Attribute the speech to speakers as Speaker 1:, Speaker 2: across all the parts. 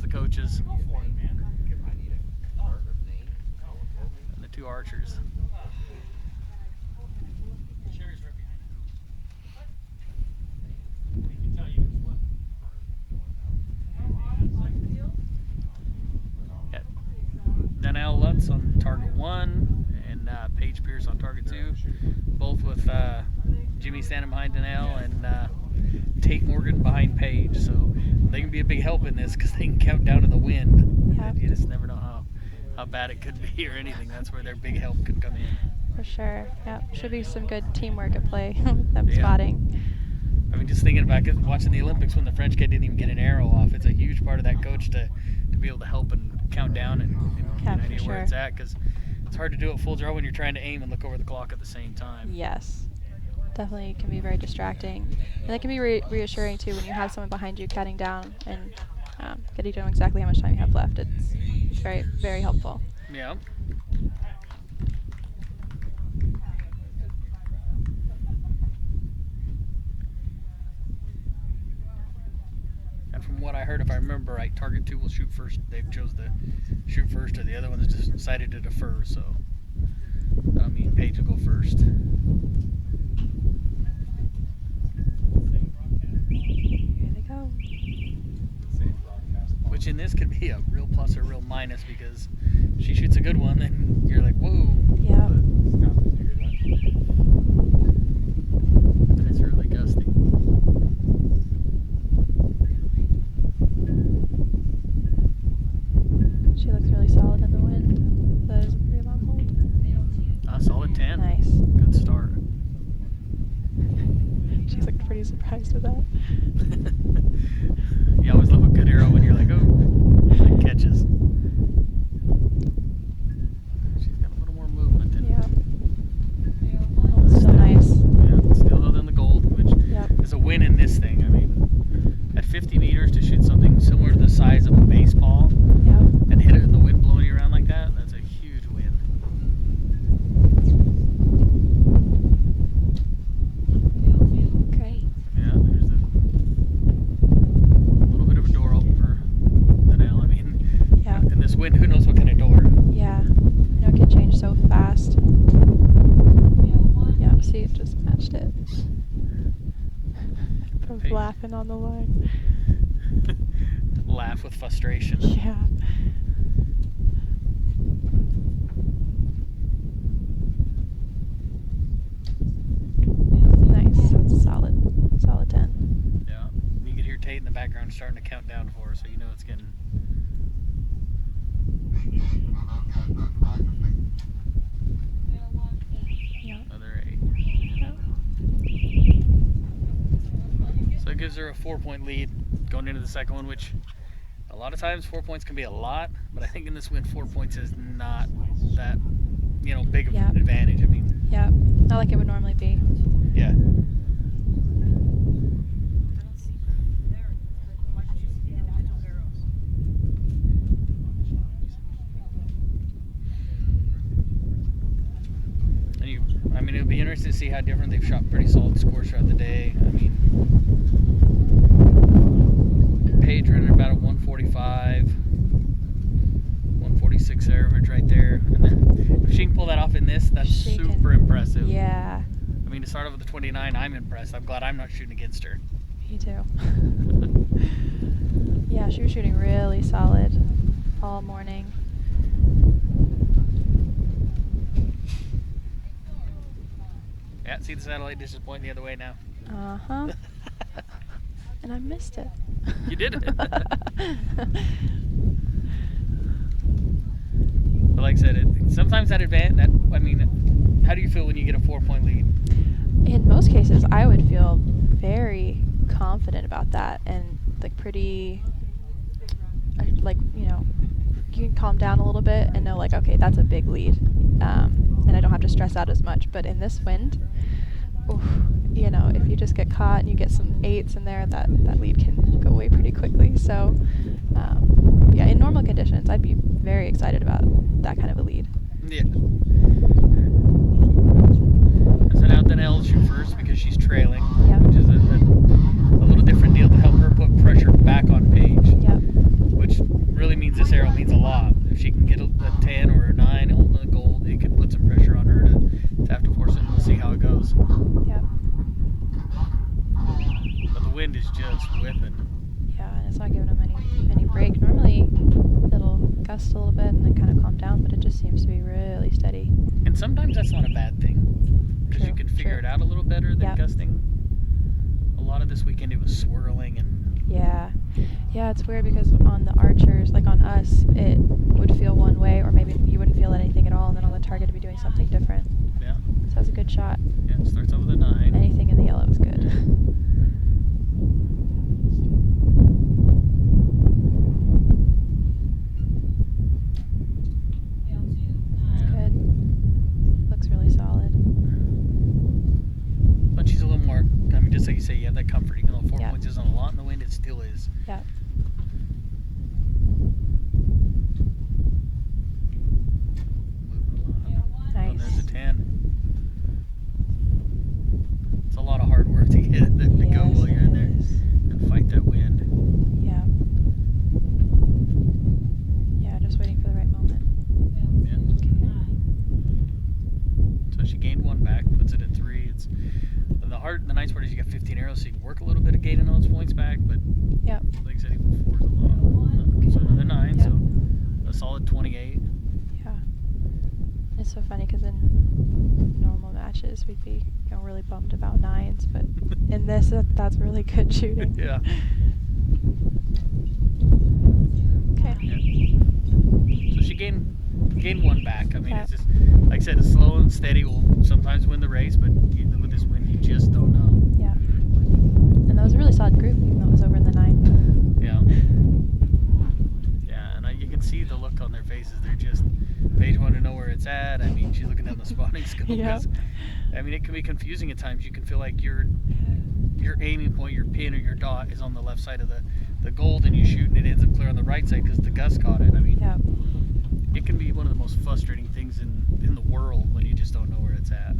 Speaker 1: the coaches. And the 2 archers. Danelle, Lutz on target 1, and Paige, Pearce on target 2, both with Jimmy standing behind Danelle and Tate Morgan behind Paige. So they can be a big help in this because they can count down in the wind.
Speaker 2: Yep.
Speaker 1: You just never know how bad it could be or anything. That's where their big help could come in.
Speaker 2: For sure. Yeah, should be some good teamwork at play with them spotting.
Speaker 1: I mean, just thinking back at watching the Olympics when the French kid didn't even get an arrow off, it's a huge part of that coach to be able to help and count down and get an idea where it's at, because it's hard to do it full draw when you're trying to aim and look over the clock at the same time.
Speaker 2: Yes, definitely can be very distracting, and it can be reassuring too when you have someone behind you counting down and getting to know exactly how much time you have left. It's very, very helpful.
Speaker 1: Yeah. From what I heard, if I remember right, target 2 will shoot first. They've chose to shoot first, or the other one has just decided to defer. So that'll mean Paige will go first.
Speaker 2: Here they go.
Speaker 1: Which in this could be a real plus or real minus, because if she shoots a good one, then you're like, whoa.
Speaker 2: Yeah.
Speaker 1: But it's really gusty.
Speaker 2: She looks really solid in the wind. That is a pretty long hold.
Speaker 1: Solid 10.
Speaker 2: Nice.
Speaker 1: Good start.
Speaker 2: She's like pretty surprised with that.
Speaker 1: You always love a good arrow when you're like, oh, it catches. She's got a little more movement in it.
Speaker 2: Oh, so nice.
Speaker 1: Yeah, still held in the gold, which
Speaker 2: Yep.
Speaker 1: is a win in this thing. I mean, at 50 meters to shoot something similar to the size of a baseball and hit it in the wind blowing you around like that, that's a huge win.
Speaker 2: Okay.
Speaker 1: Yeah, there's a little bit of a door open for Danelle. I mean, in this wind, who knows what kind of door.
Speaker 2: Yeah. I know it can change so fast. Yeah, see, it just matched it. I was laughing on the line.
Speaker 1: Laugh with frustration.
Speaker 2: Yeah. Nice. That's a solid 10.
Speaker 1: Yeah. You could hear Tate in the background starting to count down for her, so you know it's getting.
Speaker 2: Yeah.
Speaker 1: Another 8. So it gives her a 4-point lead going into the second one, which a lot of times 4 points can be a lot, but I think in this win 4 points is not that, big of an advantage. I mean,
Speaker 2: yeah, not like it would normally be.
Speaker 1: Yeah. And it'll be interesting to see how different they've shot pretty solid scores throughout the day. I mean, Paige running about a 145, 146 average right there. And then if she can pull that off in this, that's super impressive.
Speaker 2: Yeah.
Speaker 1: I mean, to start off with the 29, I'm impressed. I'm glad I'm not shooting against her.
Speaker 2: Me too. Yeah, she was shooting really solid all morning.
Speaker 1: Yeah, see the satellite dish is pointing the other way now.
Speaker 2: Uh-huh. And I missed it.
Speaker 1: You did it. But like I said, sometimes that how do you feel when you get a 4-point lead?
Speaker 2: In most cases, I would feel very confident about that and pretty, you can calm down a little bit and know okay, that's a big lead. And I don't have to stress out as much. But in this wind, if you just get caught and you get some 8s in there, that lead can go away pretty quickly. So, yeah, in normal conditions, I'd be very excited about that kind of a lead.
Speaker 1: Yeah. So now Danelle will shoot first because she's trailing, which is a little different deal to help her put pressure back on Paige.
Speaker 2: Yep.
Speaker 1: Which wind is just whipping.
Speaker 2: Yeah, and it's not giving them any break. Normally, it'll gust a little bit and then kind of calm down, but it just seems to be really steady.
Speaker 1: And sometimes that's not a bad thing, because you can figure it out a little better than gusting. A lot of this weekend it was swirling and.
Speaker 2: Yeah, it's weird because on the archers, like on us, it would feel one way, or maybe you wouldn't feel anything at all, and then on the target it'd be doing something different.
Speaker 1: Yeah.
Speaker 2: So that's a good shot.
Speaker 1: Yeah, it starts out with a 9.
Speaker 2: Anything in the yellow is good. Good. Looks really solid.
Speaker 1: But she's a little more, I mean, just like you say, you have that comfort. Even though 4 points isn't a lot in the wind, it still is.
Speaker 2: Yeah. Nice.
Speaker 1: Oh, there's a 10. It's a lot of hard work to get it to go while you're in there and fight that wind.
Speaker 2: Yeah. Yeah, just waiting for the right moment.
Speaker 1: Yeah. So she gained 1 back, puts it at 3. It's the nice part is you got 15 arrows, so you can work a little bit of gaining those points back, but like I said, even 4 is a lot. So another 9, so a solid 28.
Speaker 2: Yeah. It's so funny because in normal matches we'd be really bummed about 9s, but in this that's really good shooting.
Speaker 1: Yeah.
Speaker 2: Okay.
Speaker 1: Yeah. So she gained 1 back. I mean, it's just like I said, it's slow and steady will sometimes win the race, but with this win, you just don't know.
Speaker 2: Yeah. And that was a really solid group, even though it was over in the 9.
Speaker 1: Yeah. Yeah, and you can see the look on their faces. They're just, Paige wanted to know where it's at. I mean, she's looking down the spotting scope. I mean, it can be confusing at times. You can feel like your aiming point, your pin or your dot is on the left side of the gold, and you shoot and it ends up clear on the right side because the gust caught it. I mean, it can be one of the most frustrating things in the world when you just don't know where it's at.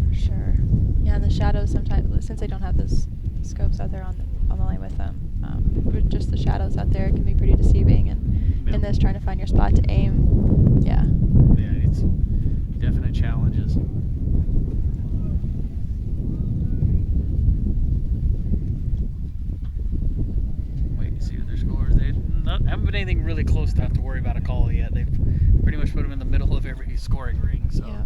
Speaker 2: For sure. Yeah, and the shadows sometimes, since they don't have those scopes out there on the line with them, with just the shadows out there, it can be pretty deceiving. And in this, trying to find your spot to aim, yeah,
Speaker 1: it's definite challenges. Wait to see what their scores. They haven't been anything really close to have to worry about a call yet. They've pretty much put them in the middle of every scoring ring. So.
Speaker 2: Yeah.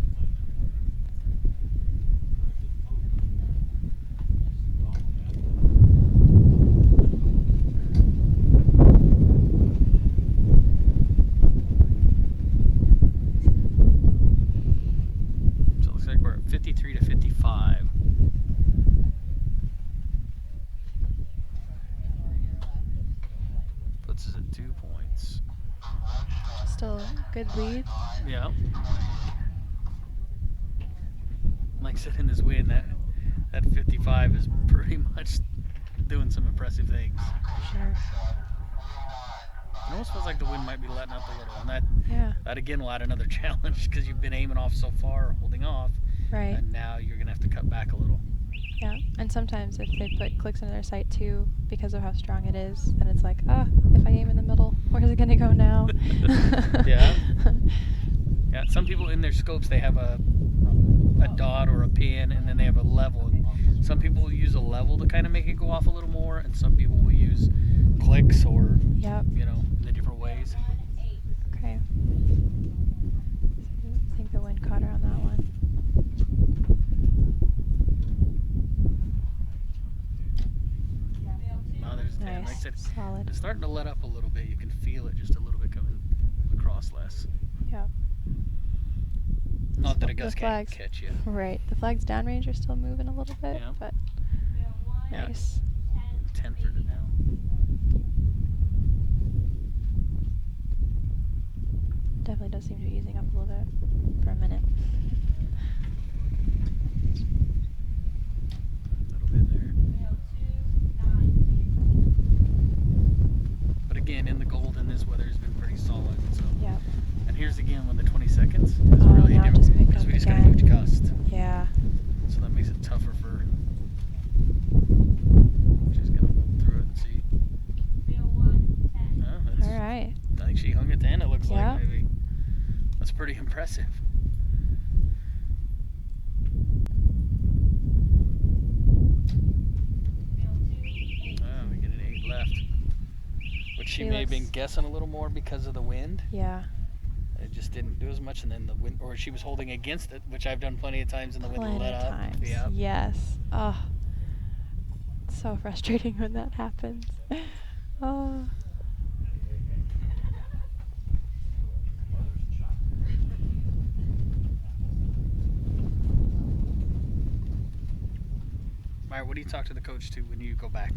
Speaker 1: So it looks like we're at 53 to 55. Puts us at 2 points.
Speaker 2: Still a good lead.
Speaker 1: Yeah. Like I said, in this win, that 55 is pretty much doing some impressive things.
Speaker 2: Sure.
Speaker 1: It almost feels like the wind might be letting up a little, and that again will add another challenge because you've been aiming off so far, holding off,
Speaker 2: right?
Speaker 1: And now you're gonna have to cut back a little.
Speaker 2: Yeah, and sometimes if they put clicks into their sight too, because of how strong it is, then it's like, if I aim in the middle, where's it gonna go now?
Speaker 1: Yeah. Yeah. Some people in their scopes they have a dot or a pin, and then they have a level. Some people will use a level to kind of make it go off a little more, and some people will use clicks or in the different ways.
Speaker 2: Okay. I think the wind caught her on that one.
Speaker 1: Oh, there's 10.
Speaker 2: Nice.
Speaker 1: Like I said,
Speaker 2: solid.
Speaker 1: It's starting to let up a little bit. You can feel it just a little bit coming across less.
Speaker 2: Yeah.
Speaker 1: Not that a gust can't catch you.
Speaker 2: Right. The flags downrange are still moving a little bit, but nice.
Speaker 1: 10 for it now.
Speaker 2: Definitely does seem to be easing up a little bit for a minute.
Speaker 1: A little bit there. But again, in the gold in this weather has been pretty solid. So.
Speaker 2: Yeah.
Speaker 1: And here's again when the 20 seconds is really
Speaker 2: now
Speaker 1: different
Speaker 2: just
Speaker 1: because we just got a huge gust.
Speaker 2: Yeah.
Speaker 1: So that makes it tougher for. She's gonna hold through it and see. Oh,
Speaker 2: all right.
Speaker 1: I think she hung at 10. It looks like maybe. That's pretty impressive. But she may have been guessing a little more because of the wind.
Speaker 2: Yeah.
Speaker 1: It just didn't do as much, and then the wind, or she was holding against it, which I've done plenty of times, and the wind let up.
Speaker 2: Times.
Speaker 1: Yeah.
Speaker 2: Yes. Oh, it's so frustrating when that happens. Oh.
Speaker 1: All right, what do you talk to the coach to when you go back?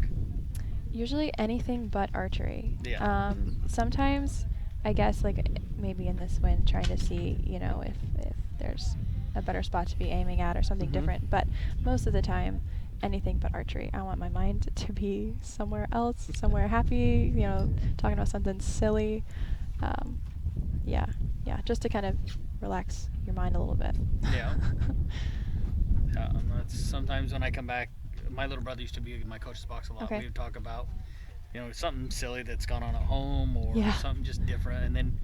Speaker 2: Usually anything but archery.
Speaker 1: Yeah.
Speaker 2: Sometimes, I guess, like maybe in this wind, trying to see, if there's a better spot to be aiming at or something different. But most of the time, anything but archery. I want my mind to be somewhere else, somewhere happy, talking about something silly. Yeah, just to kind of relax your mind a little bit.
Speaker 1: Yeah. That's sometimes when I come back, my little brother used to be in my coach's box a lot.
Speaker 2: Okay.
Speaker 1: We would talk about, something silly that's gone on at home or something just different. And then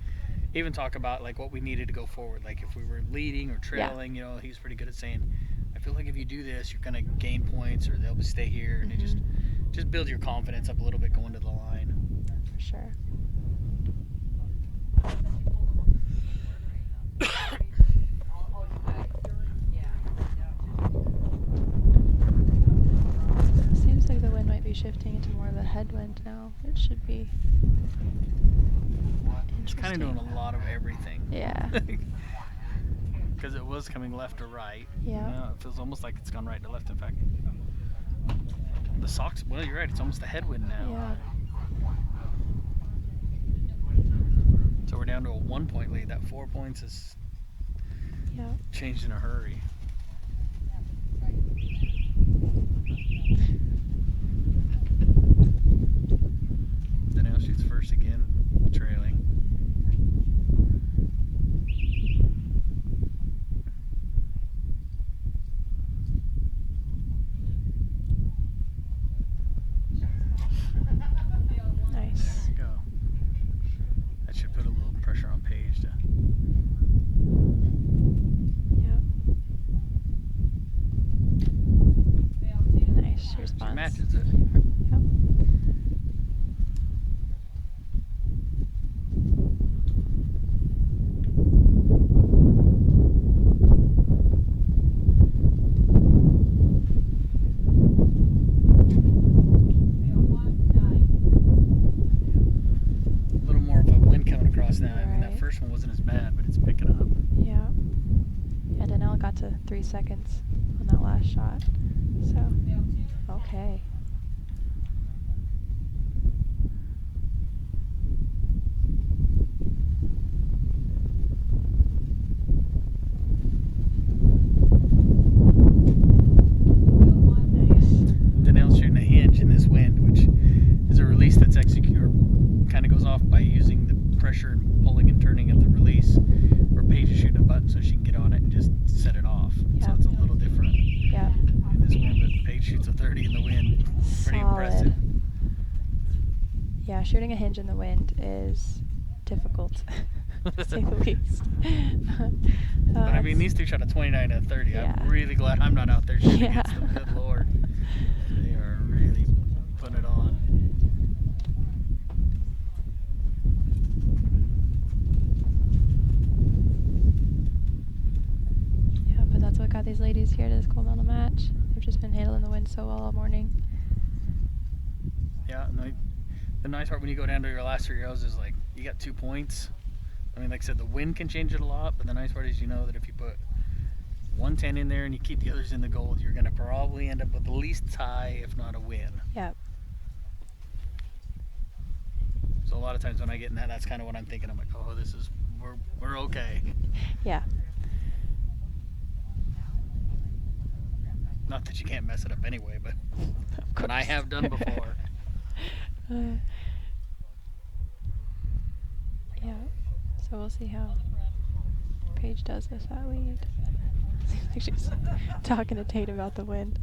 Speaker 1: even talk about like what we needed to go forward. Like if we were leading or trailing, he's pretty good at saying, I feel like if you do this, you're going to gain points or they'll stay here. And it just builds your confidence up a little bit going to the line.
Speaker 2: For sure. Seems like the wind might be shifting into more of a headwind now. It should be.
Speaker 1: It's kind of doing a lot of everything.
Speaker 2: Yeah.
Speaker 1: Because it was coming left to right.
Speaker 2: Yeah.
Speaker 1: Now it feels almost like it's gone right to left. In fact, the Sox, well, you're right. It's almost a headwind now.
Speaker 2: Yeah.
Speaker 1: So we're down to a 1-point lead. That 4 points is changed in a hurry. Danelle shoots first again, trailing.
Speaker 2: Nice.
Speaker 1: There you go. That should put a little pressure on Paige to.
Speaker 2: Yep. Nice. She responds.
Speaker 1: She matches it.
Speaker 2: Yep.
Speaker 1: A little more of a wind coming across now. I mean, that
Speaker 2: Right.
Speaker 1: first one wasn't as bad, but it's picking up.
Speaker 2: Yeah. Yeah, Danelle got to 3 seconds on that last shot. So, okay. Nice.
Speaker 1: Danelle's shooting a hinge in this wind, which is a release that's kind of goes off by using the pressure and pulling and turning of the release, where Paige is shooting a button so she can get on it and just set it off. So it's a little different
Speaker 2: Yeah.
Speaker 1: in this wind, but Paige shoots a 30 in the wind. Pretty impressive.
Speaker 2: Yeah, shooting a hinge in the wind is difficult, to say the least.
Speaker 1: But I mean, these two shot a 29 and a 30.
Speaker 2: Yeah.
Speaker 1: I'm really glad I'm not out there shooting
Speaker 2: Yeah.
Speaker 1: against them. Good Lord. They are really putting it on.
Speaker 2: Yeah, but that's what got these ladies here to this gold medal match. They've just been handling the wind so well all morning.
Speaker 1: Yeah, and the nice part when you go down to your last 3 rows is like you got 2 points. I mean, like I said, the wind can change it a lot, but the nice part is that if you put 110 in there and you keep the others in the gold, you're going to probably end up with at least tie, if not a win.
Speaker 2: Yep.
Speaker 1: So a lot of times when I get in that, that's kind of what I'm thinking. I'm like, oh, we're okay.
Speaker 2: Yeah.
Speaker 1: Not that you can't mess it up anyway, but
Speaker 2: Of
Speaker 1: but I
Speaker 2: course.
Speaker 1: have done before.
Speaker 2: Yeah. So we'll see how Paige does with that lead. Seems like she's talking to Tate about the wind.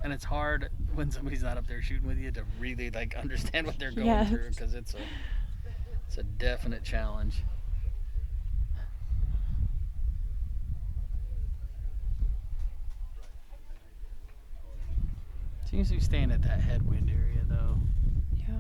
Speaker 1: And it's hard when somebody's not up there shooting with you to really like understand what they're going
Speaker 2: Yes.
Speaker 1: through, because it's a definite challenge. Seems to be staying at that headwind area, though.
Speaker 2: Yeah.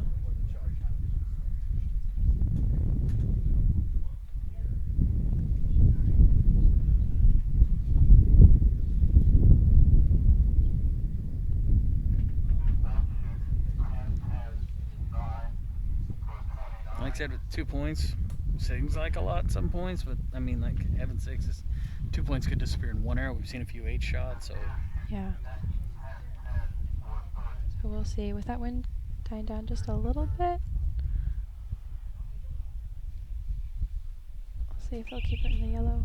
Speaker 1: Like I said, with 2 points, seems like a lot some points, but I mean, like, heaven's sakes, 2 points could disappear in one arrow. We've seen a few 8 shots, so.
Speaker 2: Yeah. So we'll see. With that wind dying down just a little bit, we'll see if they'll keep it in the yellow.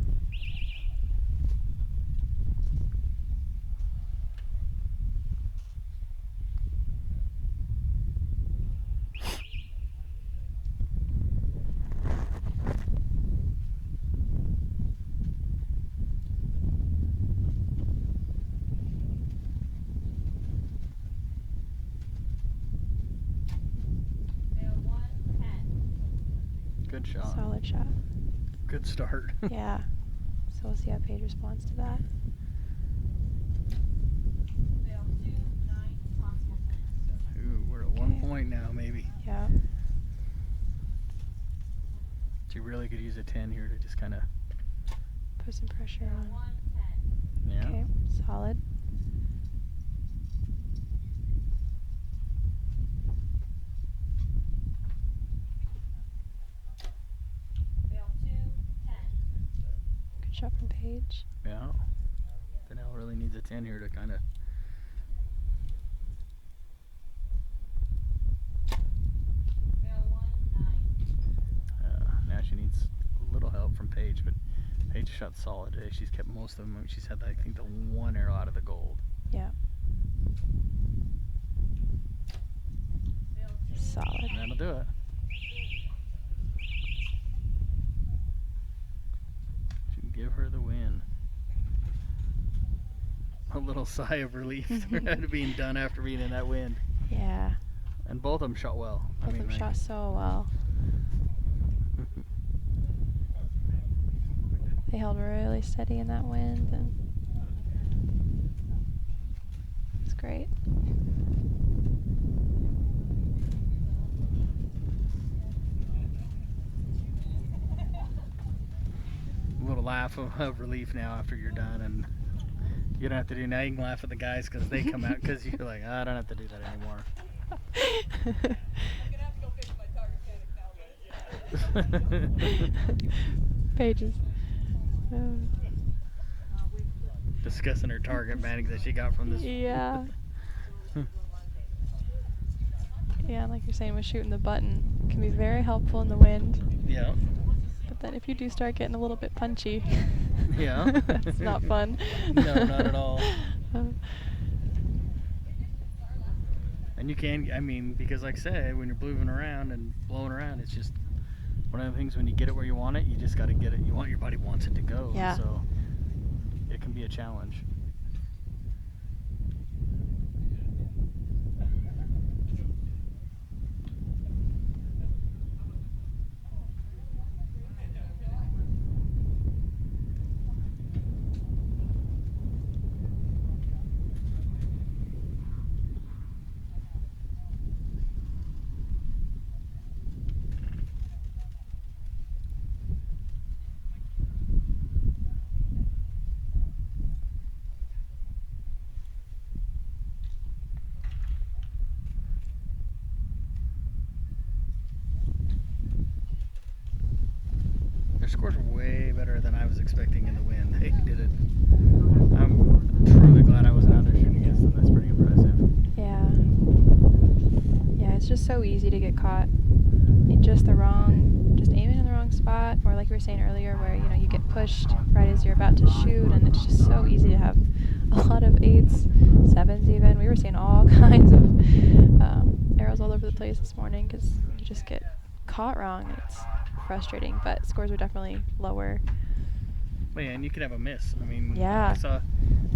Speaker 1: Good shot.
Speaker 2: Solid shot.
Speaker 1: Good start.
Speaker 2: Yeah. So we'll see how Paige responds to that.
Speaker 1: Ooh, we're at 1 point now, maybe.
Speaker 2: Yeah.
Speaker 1: She really could use a 10 here to just kind of.
Speaker 2: Put some pressure on.
Speaker 1: Yeah.
Speaker 2: Okay. Solid. Good shot from Paige.
Speaker 1: Yeah. Danelle really needs a 10 here to kind of. Now she needs a little help from Paige, but Paige shot solid today. She's kept most of them. She's had, I think, the 1 arrow out of the gold.
Speaker 2: Yeah. Solid.
Speaker 1: And that'll do it. Should give her the win. A little sigh of relief after being done after being in that wind.
Speaker 2: Yeah.
Speaker 1: And both of them shot well.
Speaker 2: Both of them shot so well. They held really steady in that wind, and it's great.
Speaker 1: A little laugh of relief now after you're done, and you don't have to do. Now you can laugh at the guys because they come out because you're like, I don't have to do that anymore.
Speaker 2: Pages.
Speaker 1: Discussing her target manning that she got from this.
Speaker 2: Yeah. Yeah, like you're saying, with shooting the button, it can be very helpful in the wind.
Speaker 1: Yeah.
Speaker 2: But then if you do start getting a little bit punchy,
Speaker 1: yeah,
Speaker 2: that's not fun.
Speaker 1: No, not at all. And you can, I mean, because like I said, when you're moving around and blowing around, it's just one of the things when you get it where you want it, you just got to get it. Your body wants it to go.
Speaker 2: Yeah.
Speaker 1: So it can be a challenge. Their scores were way better than I was expecting in the wind. They did it. I'm truly glad I wasn't out there shooting against them. That's pretty impressive.
Speaker 2: Yeah. Yeah, it's just so easy to get caught in just aiming in the wrong spot, or like we were saying earlier, where you get pushed right as you're about to shoot, and it's just so easy to have a lot of 8s, 7s even. We were seeing all kinds of arrows all over the place this morning because you just get caught wrong. It's frustrating, but scores were definitely lower.
Speaker 1: Well, yeah, and you could have a miss. I mean,
Speaker 2: Yeah.
Speaker 1: I saw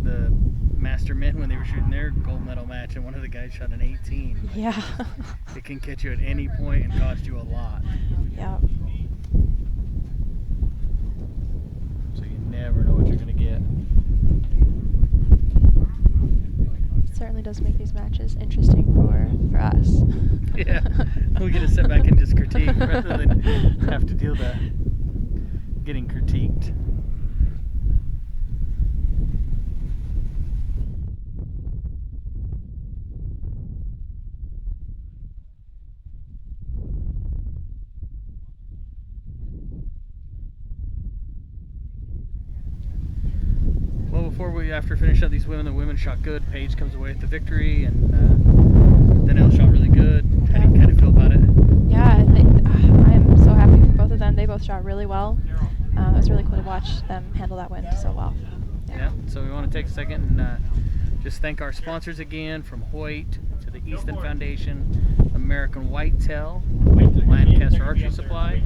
Speaker 1: the master men when they were shooting their gold medal match, and one of the guys shot an 18.
Speaker 2: Yeah.
Speaker 1: It can catch you at any point and cost you a lot.
Speaker 2: Yeah.
Speaker 1: So you never know what you're going to get.
Speaker 2: Certainly certainly does make these matches interesting for us.
Speaker 1: Yeah, we get to sit back and just critique rather than have to deal with getting critiqued. Well, after finishing up these women, the women shot good. Paige comes away with the victory, and Danelle shot really good. How do you kind of feel about it?
Speaker 2: Yeah, I'm so happy for both of them. They both shot really well. It was really cool to watch them handle that win so well.
Speaker 1: Yeah, so we want to take a second and just thank our sponsors again, from Hoyt to the Easton Foundation, American Whitetail, Lancaster Archery Supply,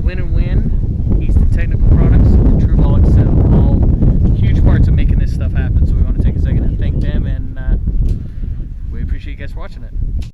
Speaker 1: Win and Win, Easton Technical Products, and True Ball Excel. All huge parts of making this stuff happen. So we want to take a second and thank them, and we appreciate you guys for watching it.